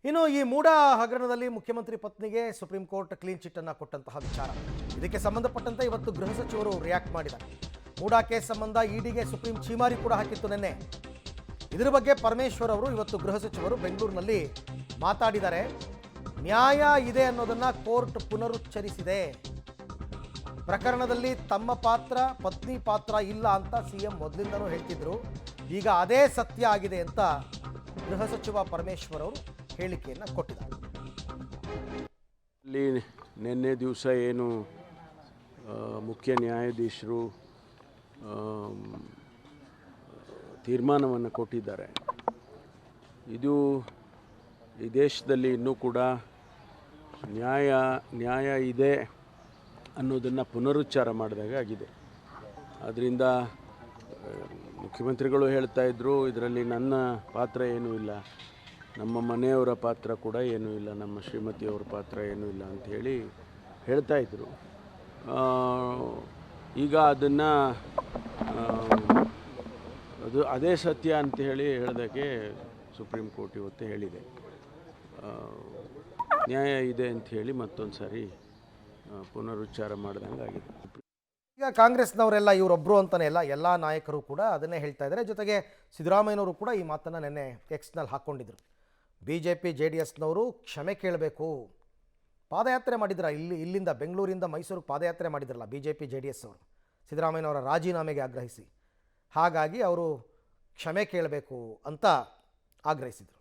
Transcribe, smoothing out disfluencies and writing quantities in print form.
ಇನ್ನು ಈ ಮೂಡ ಹಗರಣದಲ್ಲಿ ಮುಖ್ಯಮಂತ್ರಿ ಪತ್ನಿಗೆ ಸುಪ್ರೀಂ ಕೋರ್ಟ್ ಕ್ಲೀನ್ ಚಿಟ್ ಅನ್ನು ಕೊಟ್ಟಂತಹ ವಿಚಾರ, ಇದಕ್ಕೆ ಸಂಬಂಧಪಟ್ಟಂತೆ ಇವತ್ತು ಗೃಹ ಸಚಿವರು ರಿಯಾಕ್ಟ್ ಮಾಡಿದ್ದಾರೆ. ಮೂಡ ಕೇಸ್ ಸಂಬಂಧ ಇಡಿಗೆ ಸುಪ್ರೀಂ ಛೀಮಾರಿ ಕೂಡ ಹಾಕಿತ್ತು ನಿನ್ನೆ. ಇದರ ಬಗ್ಗೆ ಪರಮೇಶ್ವರ್ ಅವರು ಇವತ್ತು ಗೃಹ ಸಚಿವರು ಬೆಂಗಳೂರಿನಲ್ಲಿ ಮಾತಾಡಿದ್ದಾರೆ. ನ್ಯಾಯ ಇದೆ ಅನ್ನೋದನ್ನ ಕೋರ್ಟ್ ಪುನರುಚ್ಚರಿಸಿದೆ. ಪ್ರಕರಣದಲ್ಲಿ ತಮ್ಮ ಪಾತ್ರ, ಪತ್ನಿ ಪಾತ್ರ ಇಲ್ಲ ಅಂತ ಸಿಎಂ ಮೊದಲಿಂದನೂ ಹೇಳ್ತಿದ್ರು. ಈಗ ಅದೇ ಸತ್ಯ ಆಗಿದೆ ಅಂತ ಗೃಹ ಸಚಿವ ಪರಮೇಶ್ವರ್ ಅವರು ಹೇಳಿಕೆಯನ್ನು ಕೊಟ್ಟಿದ್ದಾರೆ. ಇಲ್ಲಿ ನಿನ್ನೆ ದಿವಸ ಏನು ಮುಖ್ಯ ನ್ಯಾಯಾಧೀಶರು ತೀರ್ಮಾನವನ್ನು ಕೊಟ್ಟಿದ್ದಾರೆ, ಇದು ಈ ದೇಶದಲ್ಲಿ ಇನ್ನೂ ಕೂಡ ನ್ಯಾಯ ಇದೆ ಅನ್ನೋದನ್ನು ಪುನರುಚ್ಚಾರ ಮಾಡಿದಾಗ ಆಗಿದೆ. ಆದ್ದರಿಂದ ಮುಖ್ಯಮಂತ್ರಿಗಳು ಹೇಳ್ತಾ ಇದ್ದರು, ಇದರಲ್ಲಿ ನನ್ನ ಪಾತ್ರ ಏನೂ ಇಲ್ಲ, ನಮ್ಮ ಮನೆಯವರ ಪಾತ್ರ ಕೂಡ ಏನೂ ಇಲ್ಲ, ನಮ್ಮ ಶ್ರೀಮತಿಯವರ ಪಾತ್ರ ಏನೂ ಇಲ್ಲ ಅಂಥೇಳಿ ಹೇಳ್ತಾ ಇದ್ದರು. ಈಗ ಅದನ್ನು ಅದೇ ಸತ್ಯ ಅಂಥೇಳಿ ಹೇಳೋದಕ್ಕೆ ಸುಪ್ರೀಂ ಕೋರ್ಟ್ ಇವತ್ತು ಹೇಳಿದೆ. ನ್ಯಾಯ ಇದೆ ಅಂಥೇಳಿ ಮತ್ತೊಂದು ಸಾರಿ ಪುನರುಚ್ಚಾರ ಮಾಡಿದಂಗೆ ಆಗಿದೆ. ಈಗ ಕಾಂಗ್ರೆಸ್ನವರೆಲ್ಲ ಇವರೊಬ್ಬರು ಅಂತಲೇ ಇಲ್ಲ, ಎಲ್ಲ ನಾಯಕರು ಕೂಡ ಅದನ್ನೇ ಹೇಳ್ತಾ ಇದ್ದಾರೆ. ಜೊತೆಗೆ ಸಿದ್ದರಾಮಯ್ಯನವರು ಕೂಡ ಈ ಮಾತನ್ನು ನಿನ್ನೆ ಎಕ್ಸ್ನಲ್ಲಿ ಹಾಕ್ಕೊಂಡಿದ್ರು. BJP JDSನವರು ಕ್ಷಮೆ ಕೇಳಬೇಕು. ಪಾದಯಾತ್ರೆ ಮಾಡಿದ್ರ, ಇಲ್ಲಿಂದ ಬೆಂಗಳೂರಿಂದ ಮೈಸೂರಿಗೆ ಪಾದಯಾತ್ರೆ ಮಾಡಿದ್ರಲ್ಲ BJP JDS ಅವರು, ಸಿದ್ದರಾಮಯ್ಯನವರ ರಾಜೀನಾಮೆಗೆ ಆಗ್ರಹಿಸಿ. ಹಾಗಾಗಿ ಅವರು ಕ್ಷಮೆ ಕೇಳಬೇಕು ಅಂತ ಆಗ್ರಹಿಸಿದರು.